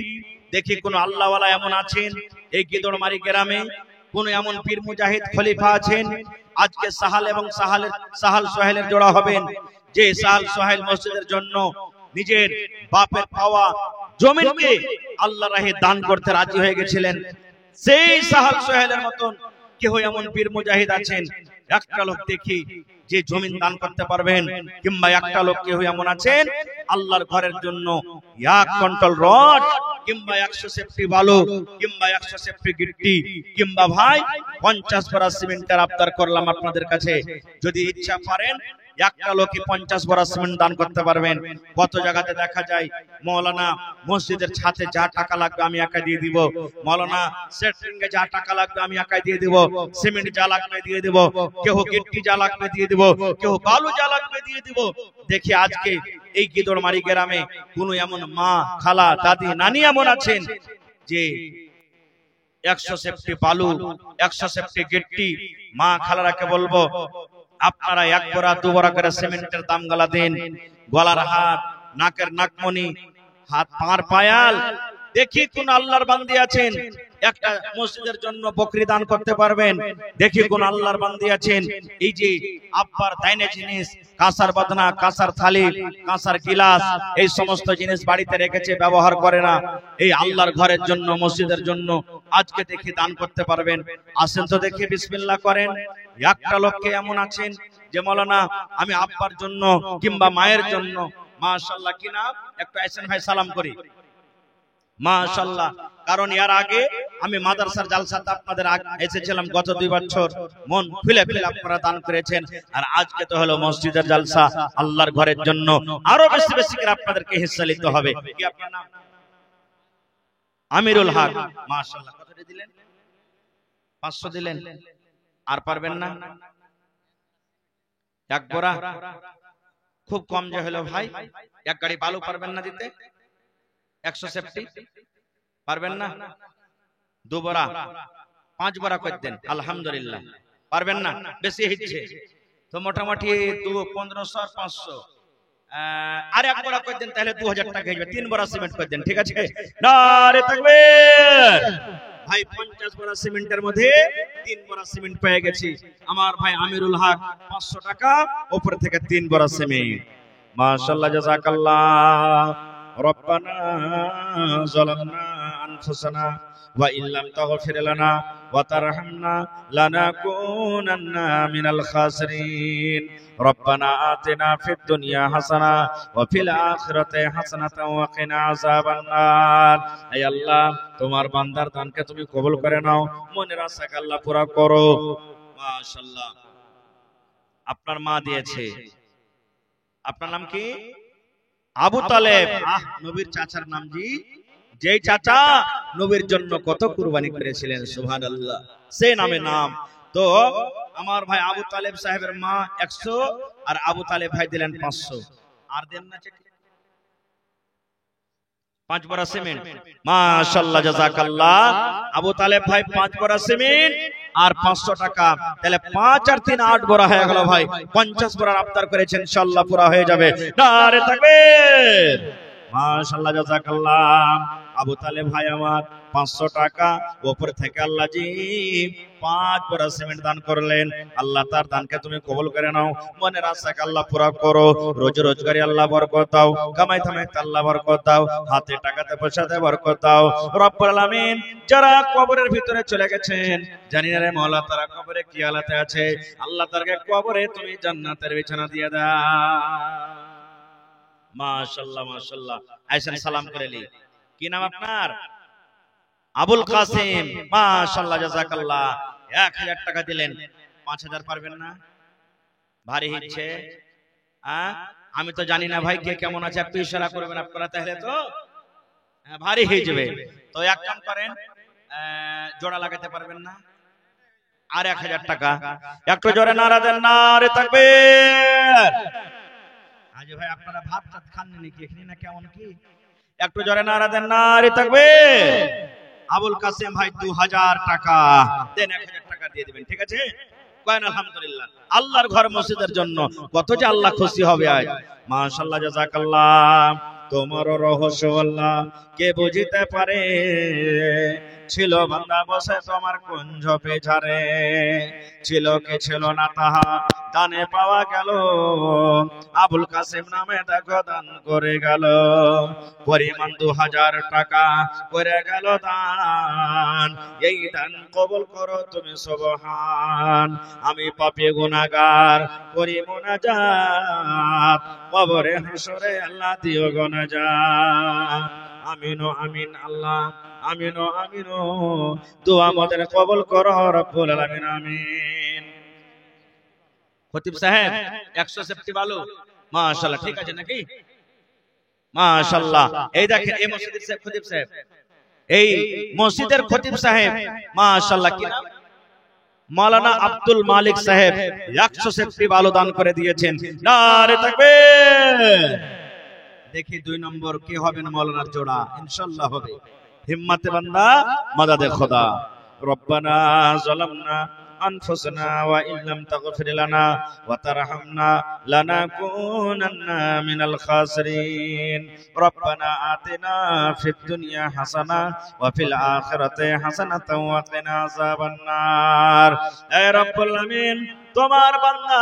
Speaker 1: দেখি কোন আল্লাহওয়ালা এমন আছেন এই গিদড়মারি গ্রামে, কোন এমন পীর মুজাহিদ খলিফা আছেন আজকে সাহাল এবং সাহাল সোহেলের জোড়া হবেন, যে সাহাল সোহেল মসজিদের জন্য নিজের বাপের পাওয়া জমিনকে আল্লাহর রাহে দান করতে রাজি হয়ে গেছিলেন। সেই সাহাল সোহেলের মতন কেউ এমন পীর মুজাহিদ আছেন একটা লোক দেখি যে জমিন দান করতে পারবেন, কিংবা একটা লোক কেউ এমন আছেন আল্লাহর ঘরের জন্য 1 কুইন্টাল রড কিংবা 100 সেফটি বালু কিংবা 100 সেফটি গিট্টি কিংবা ভাই 50 বড়া সিমেন্টের আবদার করলাম আপনাদের কাছে। যদি ইচ্ছা করেন একটা লোকে 50 বড়া সিমেন্ট দান করতে পারবেন। কত জায়গাতে দেখা যায় মাওলানা মসজিদের ছাদে যা টাকা লাগবে আমি একা দিয়ে দিব, মাওলানা সেন্ট্রিং এ যা টাকা লাগবে আমি একা দিয়ে দিব, সিমেন্ট যা লাগবে দিয়ে দিব, কেউ গিট্টি যা লাগবে দিয়ে দিব, কেউ বালু যা লাগবে দিয়ে দিব। দেখি আজকে এই গিদড়মারি গ্রামে কোন এমন মা খালা দাদি নানি এমন আছেন যে 100 সেফটি বালু 100 সেফটি গিট্টি। মা খালারাকে বলবো আপনারা 1 বড়া 2 বড়া করে সিমেন্টের দাম গলা দেন। গলার হাত, নাকের নাকমণি, হাত পার পায়াল। দেখি কোন আল্লাহর বান্দি আছেন একটা মসজিদের জন্য বকরি দান করতে পারবেন। দেখি কোন আল্লাহর বান্দি আছেন এই যে আব্বার দাইনে জিনিস কাঁসার বাদনা, কাঁসার থালি, কাঁসার গিলাস এই সমস্ত জিনিস বাড়িতে রেখেছে ব্যবহার করে না, এই আল্লাহর ঘরের জন্য মসজিদের জন্য আজকে দেখি দান করতে পারবেন। আসেন তো দেখি বিসমিল্লাহ করেন। একটা লোককে এমন আছেন যে মাওলানা আমি আব্বার জন্য কিংবা মায়ের জন্য, মাশাআল্লাহ কি নাম একটু আইসেন ভাই সালাম করি মাশাআল্লাহ। কারণ এর আগে আমি মাদ্রাসার জালসাতে আপনাদের এসেছিলাম গত 2 বছর, মন খুলে আপনারা দান করেছেন। আর আজকে তো হলো মসজিদের জালসা আল্লাহর ঘরের জন্য, আরো বেশি বেশি করে আপনাদেরকে হিস্সা নিতে হবে। কি আপনার নাম? আমিরুল হক। মাশাআল্লাহ কত দিলেন? 500 দিলেন। আর পারবেন না? 1 বড়া খুব কম যে হলো ভাই। 1 গাড়ি বালু পারবেন না দিতে? 100 সেফটি পারবেন না? 2 বড়া 5 বড়া করে দেন আলহামদুলিল্লাহ। পারবেন না? বেশি হচ্ছে তো মোটামুটি 1500 আর 500 আর 1 বড়া করে দেন, তাহলে 2000 টাকা হয়ে যাবে। 3 বড়া সিমেন্ট করে দেন, ঠিক আছে? নারে তাকবীর। ভাই 50 বড়া সিমেন্টের মধ্যে 3 বড়া সিমেন্ট পেয়ে গেছি। আমার ভাই আমিরুল হক 500 টাকা উপর থেকে 3 বড়া সিমেন্ট। মাশাআল্লাহ জাযাকাল্লাহ। রব্বানা যালামনা আনফুসানা ওয়া ইল্লাম তাগফির লানা ওয়া তারহামনা লানাকুনান্না মিনাল খাসিরিন। রব্বানা আতিনা ফিদ দুনিয়া হাসানা ওয়া ফিল আখিরাতি হাসানাতাও ওয়া কিনা আযাবান নার। হে আল্লাহ তোমার বান্দার দানকে তুমি কবুল করে নাও, মনের আশাকে আল্লাহ পুরা করো। মাশাআল্লাহ। আপনার মা দিয়েছে। আপনার নাম কি? আবু তালেব। নবীর চাচার নাম জি, যেই চাচা নবীর জন্য কত কুরবানি করেছিলেন সুবহানাল্লাহ, সে নামে নাম। তো আমার ভাই আবু তালেব সাহেবের মা 100 আর আবু তালেব ভাই দিলেন 500। আর দেন না 5 বড়া সিমেন্ট। মাশাআল্লাহ জাযাকাল্লাহ। আবু তালেব ভাই 5 বড়া সিমেন্ট আর 500 টাকা, তাহলে 5 আর 3 8 বড়া হয়ে গেল ভাই। 50 বড়ার আবদার করেছেন, ইনশাআল্লাহ পুরা হয়ে যাবে। নারে তাকবীর। মাশাআল্লাহ জাযাকাল্লাহ। আবু তালেব ভাই আমার 500 টাকা উপর থেকে আল্লাহ জি 5 বড়া সিমেন্ট দান করলেন। আল্লাহ তার দানকে তুমি কবুল করে নাও, মনের আশাকে আল্লাহ পুরা করো। রোজ রোজগারি আল্লাহ বরকত দাও, কামাই ধামাইতে আল্লাহ বরকত দাও, হাতে টাকাতে পয়সাতে বরকত দাও রব্বুল আলামিন। যারা কবরের ভিতরে চলে গেছেন জানি না রে মাওলা তারা কবরে কি হালাতে আছে, আল্লাহ তারকে কবরে তুমি জান্নাতের বিছানা দিয়ে দাও। মাশাআল্লাহ মাশাআল্লাহ। আইসেন সালাম করে লি। কি নাম আপনার? আবুল কাসিম। মাশাআল্লাহ জাযাকাল্লাহ। 1000 টাকা দিলেন। 5000 পারবেন না? ভারী হচ্ছে। আমি তো জানি না ভাই কে কেমন আছে, একটু ইশারা করবেন আপনারা, তাহলে তো ভারী হয়ে যাবে। তো এক কাম করেন, জোড়া লাগাতে পারবেন না? আর 1000 টাকা। একটু জোরে নারা দেন, নারে তাকবীর। আজ ভাই আপনারা ভাত টাত খাননি নাকি এখানে না কেমন কি একটু জোরে নারা দেন নারে তাকবীর আবুল কাসেম ভাই 2000 টাকা দেন 1000 টাকা দিয়ে দিবেন ঠিক আছে কয়েন আলহামদুলিল্লাহ আল্লাহর ঘর মসজিদের জন্য কত যে আল্লাহ খুশি হবে আজ মাশাআল্লাহ জাযাকাল্লাহ তোমার রহস্য আল্লাহ কে বুঝিতে পারে ছিল বান্দা বসে তোমার কুঞ্জ পেছারে ছিল কে ছিল না তাহা দানে পাওয়া গেল আবুল কাসেম নামে দেখো দান করে গেল পরিমাণ 2000 টাকা করে গেল দান এই দান কবুল করো তুমি সুবহান আমি পাপী গুনাহগার করি মুনাজাত কবরে হাসরে আল্লাহ দিও গুনাহজাত আমিন আমিন আল্লাহ আমিন আমিন দোয়া আমাদের কবুল করো রব্বুল আলামিন আমিন খতিব সাহেব 100 সেফটি ভালো মাশাআল্লাহ ঠিক আছে নাকি মাশাআল্লাহ এই দেখেন এই মসজিদের সাহেব খতিব সাহেব এই মসজিদের খতিব সাহেব মাশাআল্লাহ কি নাম মাওলানা আব্দুল মালিক সাহেব 100 সেফটি ভালো দান করে দিয়েছেন নারে তাকবীর দেখি 2 নম্বর কে হবেন মাওলানার জোড়া ইনশাআল্লাহ হবে হিম্মতে বান্দা মাদাদে খোদা রব্বানা যালামনা أنفسنا وإن لم تغفر لنا وترحمنا لنكونن من الخاسرين ربنا آتنا في الدنيا حسنة وفي الآخرة حسنة وقنا عذاب النار اے رب العالمین তোমার বান্দা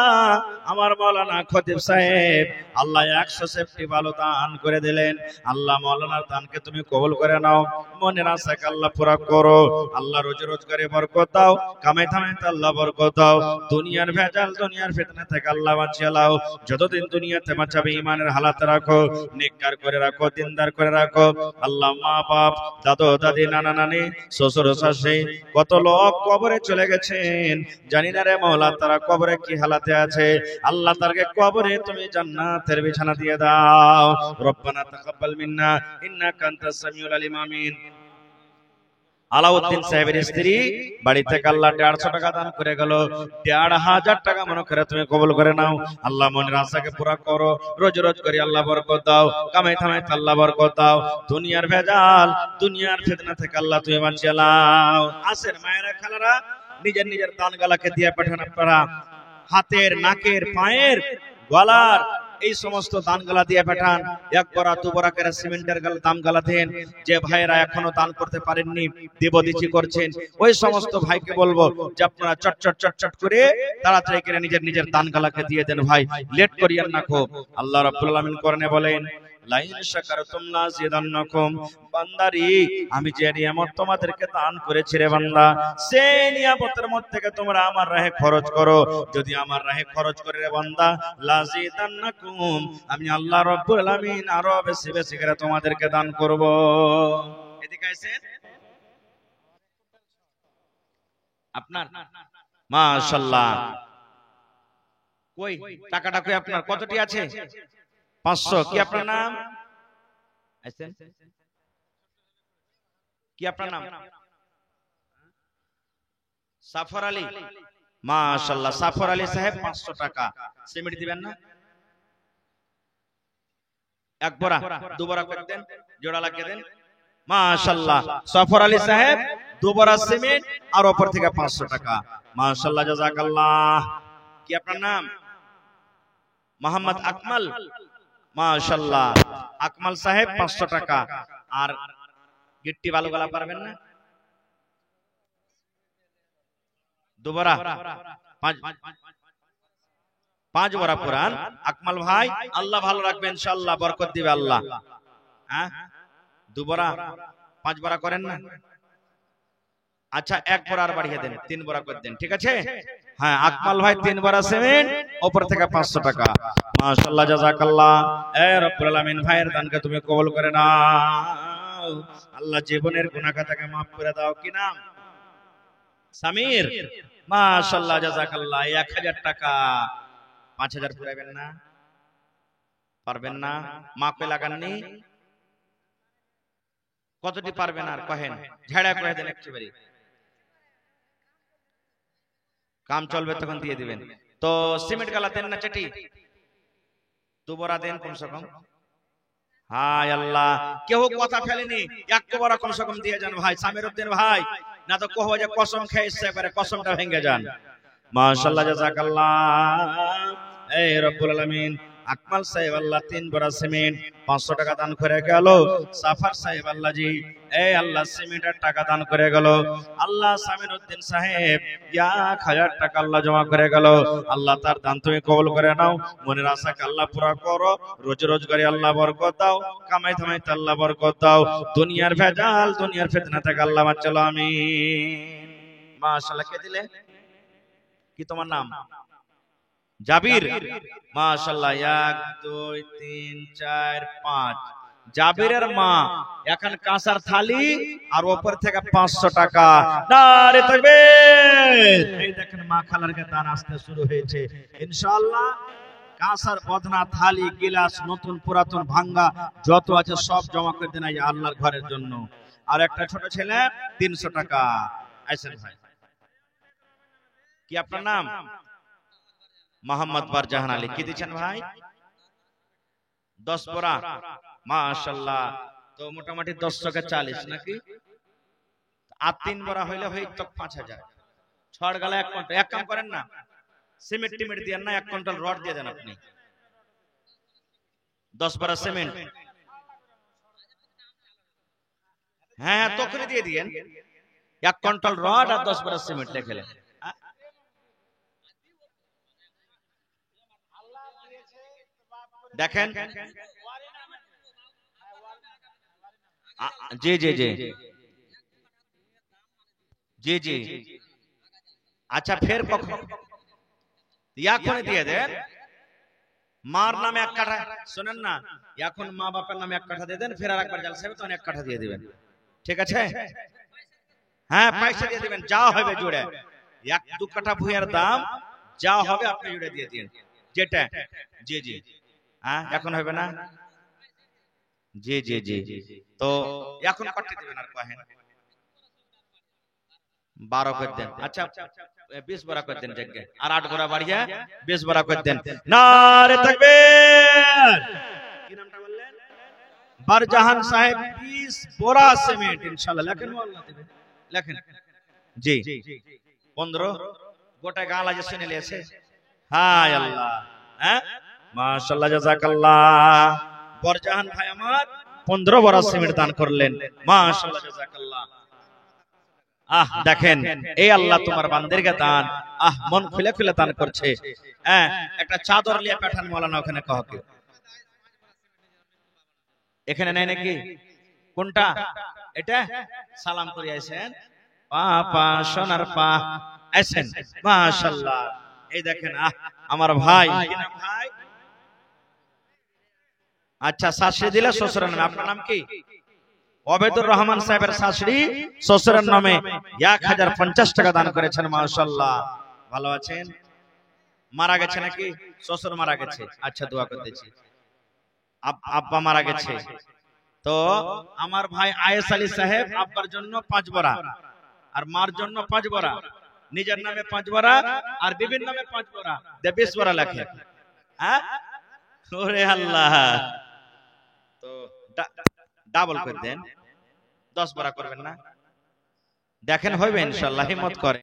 Speaker 1: আমার মাওলানা খতিব সাহেব আল্লাহ 100 সেফটি ভালো দান করে দিলেন আল্লাহ মাওলানার দানকে তুমি কবুল করে নাও মনের আশাকে আল্লাহ পুরা করো আল্লাহ রোজি রোজগারে বরকত দাও কামাই ধামাইতে আল্লাহ বরকত দাও দুনিয়ার ভেজাল দুনিয়ার ফিতনা থেকে আল্লাহ বাঁচিয়ে নাও যতদিন দুনিয়াতে বাঁচাবে ঈমানের হালাতে রাখো নেককার করে রাখো দিনদার করে রাখো আল্লাহ মা বাপ দাদু দাদি নানা নানি শ্বশুর শাশুড়ি কত লোক কবরে চলে গেছেন জানি না রে মাওলা তারা কবরে কি হালাতে আছে আল্লাহ তারকে কবরে তুমি জান্নাতের বিছানা দিয়ে দাও রব্বানা তাকাব্বাল মিন্না ইন্নাকা আনতাস সামিউল আলিম আমিন আলাউদ্দিন সাহেবের স্ত্রী বাড়ি থেকে আল্লাহ 150 টাকা দান করে গেল 1500 টাকা মনে করে তুমি কবুল করে নাও আল্লাহ মনের আশাকে পুরা করো রোজ রোজ করে আল্লাহ বরকত দাও কামাই থামাই আল্লাহ বরকত দাও দুনিয়ার ভেজাল দুনিয়ার ফিতনা থেকে আল্লাহ তুমি বাঁচিয়ে নাও আসেন মায়েরা খালারা নিজের নিজের দান গালাকে দিয়ে পাঠান আপনারা হাতের নাকের পায়ের গলার এই সমস্ত দান গালা দিয়ে পাঠান এক বড়া দু বড়া করে সিমেন্টের দাম গালা দেন যে ভাইরা এখনো দান করতে পারেননি দেবদিচি করছেন ওই সমস্ত ভাইকে বলবো যে আপনারা চটচট চটচট করে তাড়াতাড়ি করে নিজের নিজের দান গালাকে দিয়ে দেন ভাই লেট করিয়েন না খুব আল্লাহ রাব্বুল আলামিন কোরআনে বলেন লাইন শাকারতুম লাযিদান্নাকুম বান্দারি আমি যে নিয়ামত তোমাদেরকে দান করেছি রে বান্দা সেই নিয়ামতের মধ্যে থেকে তোমরা আমার রাহে খরচ করো যদি আমার রাহে খরচ করে রে বান্দা লাযিদান্নাকুম আমি আল্লাহ রাব্বুল আলামিন আরো বেশি বেশি করে তোমাদেরকে দান করব এদিকে আছেন আপনার মাশাআল্লাহ কই টাকাটা কই আপনার কতটি আছে 500 কি আপনার নাম আছেন কি আপনার নাম সাফর আলী মাশাআল্লাহ সাফর আলী সাহেব 500 টাকা সিমেন্ট দিবেন না এক বড়া দু বড়া করে দেন জোড়া লাগিয়ে দেন মাশাআল্লাহ সাফর আলী সাহেব দু বড়া সিমেন্ট আর উপর থেকে 500 টাকা মাশাআল্লাহ জাযাকাল্লাহ কি আপনার নাম মোহাম্মদ আকমাল মাশাআল্লাহ আকমাল সাহেব 500 টাকা আর গিট্টি ভালো গলা পারবেন না দুবারা পাঁচ বড়া পুরান আকমাল ভাই আল্লাহ ভালো রাখবে ইনশাআল্লাহ বরকত দিবে আল্লাহ হ্যাঁ দুবারা 5 বড়া করেন না আচ্ছা এক বড়া আর বাড়িয়ে দেন 3 বড়া করে দেন ঠিক আছে হ্যাঁ আকমাল ভাই 3 বড়া সিমেন্ট উপর থেকে 500 টাকা মাশাআল্লাহ জাযাকাল্লাহ এ রব্বুল আলামিন ভাইয়ের দানকে তুমি কবুল করে নাও আল্লাহ জীবনের গুনাহ খাতাকে maaf করে দাও কি নাম সামির মাশাআল্লাহ জাযাকাল্লাহ 1000 টাকা 5000 পুরাবেন না পারবেন না মাপে লাগাননি কতটি পারবেন আর কহেন ঝাড়া করে দেন একবারে কাম চলবে তখন দিয়ে দিবেন তো সিমেন্ট গালা দেন না চেটি দু বড়া দেন কমসে কম। হায় আল্লাহ, কেউ কথা ফেলেনি, এক বড়া কমসে কম দিয়ে যান ভাই সামির উদ্দিন ভাই, না তো কহো যে কসম খেয়েছে, একবারে কসমটা ভেঙে যান। মাশাআল্লাহ, জাযাকাল্লাহ। এই রব্বুল আলামিন আকমাল সাহেব আল্লাহ 3 বড়া সিমেন্ট 500 টাকা দান করে গেল। সাফার সাহেব আল্লাহ জি এই আল্লাহ সিমেন্টের টাকা দান করে গেল। আল্লাহ সামির উদ্দিন সাহেব 1000 টাকা আল্লাহ জমা করে গেল। আল্লাহ তার দান তুমি কবুল করে নাও, মনের আশাকে আল্লাহ পুরা করো, রোজগারে আল্লাহ বরকত দাও, কামাই ধামাইতে আল্লাহ বরকত দাও, দুনিয়ার ভেজাল দুনিয়ার ফিতনা থেকে আল্লাহ বাঁচালো, আমিন। মাশাআল্লাহ। কে দিলে? কি তোমার নাম? জাবির। মাশাআল্লাহ। 1 2 3 4 5 জাবিরের মা এখন কাঁসার থালি আর উপর থেকে 500 টাকা। নারে তাকবীর। এই দেখেন মা খালার কে দান আসতে শুরু হয়েছে ইনশাআল্লাহ। কাঁসার বদনা থালি গিলাস নতুন পুরাতন ভাঙ্গা যত আছে সব জমা করে দেন আল্লাহর ঘরের জন্য। আর একটা ছোট ছেলে 300 টাকা। আইসেন ভাই, কি আপনার নাম? মোহাম্মদ বারজাহান আলী। কি দিচ্ছেন ভাই? 10 বড়া। মাশাআল্লাহ। তো মোটামুটি 10 × 40 নাকি? আর 3 বড়া হইলে হই তো 5000। ছড় গেল 1 কুইন্টাল। এক কাম করেন না, সিমেন্ট টিমেন্ট দিয়ে না, 1 কুইন্টাল রড দিয়ে দেন আপনি। 10 বড়া সিমেন্ট। হ্যাঁ তখনই দিয়ে দিয়েন। 1 কুইন্টাল রড আর 10 বড়া সিমেন্ট লেখেলেন। দেখেন জি জি জি জি জি। আচ্ছা ফের কখন? এখন দিয়ে দেন। মার নামে 1 কাঠা, শুনেন না, এখন মা বাপের নামে 1 কাঠা দিয়ে দেন, ফের আরেকবার জালসা হবে তখন 1 কাঠা দিয়ে দিবেন। ঠিক আছে? হ্যাঁ পয়সা দিয়ে দিবেন, যা হবে জুড়ে 1-2 কাঠা ভুঁইয়ের দাম যা হবে আপনি জুড়ে দিয়ে দিন যেটা। জি জি। হ্যাঁ এখন হবে না? জি জি জি। তো এখন কাটতে দিবেন আর কহেন 12 করে দেন। আচ্ছা 20 বড়া করে দেন জায়গায়, আর 8 বড়া বাড়িয়া 20 বড়া করে দেন। নারে তাকবীর। কি নামটা বললেন? বারজাহান সাহেব 20 বড়া সিমেন্ট ইনশাআল্লাহ। লেখেন আল্লাহ দেবে, লেখেন। জি 15 গোটা গাল আজ শুনে লিয়েছে। হায় আল্লাহ। হ্যাঁ মাশাআল্লাহ, জাযাকাল্লাহ। বারজাহান ভাই আমার 15 বড়া সিমেন্ট দান করলেন। মাশাআল্লাহ, জাযাকাল্লাহ। দেখেন এই আল্লাহ তোমার বান্দাদেরকে দান মন খুলে খুলে দান করছে। হ্যাঁ একটা চাদর নিয়ে পাঠান মাওলানা ওখানে কহকে। এখানে নাই নাকি? কোনটা এটা? সালাম করে আইছেন পা সোনার পা আইছেন। মাশাআল্লাহ। এই দেখেন আমার ভাই। ভাই আচ্ছা শাশুড়ি দিলে শ্বশুরের নামে। আপনার নাম কি? ওবেদুর রহমান সাহেবের শাশুড়ি শ্বশুরের নামে 1050 টাকা দান করেছেন। মাশাআল্লাহ। ভালো আছেন? মারা গেছে নাকি? শ্বশুর মারা গেছে। আচ্ছা দোয়া করতেছি। আব্বা মারা গেছে। তো আমার ভাই আয়েশ আলী সাহেব আব্বার জন্য 5 বড়া আর মার জন্য 5 বড়া, নিজের নামে 5 বড়া আর বিবির নামে 5 বড়া, 20 বড়া লেখে। হ্যাঁ ওরে আল্লাহ। তো ডাবল করে দেন, 10 বড়া করবেন না? দেখেন হইবে ইনশাআল্লাহ, হিম্মত করে।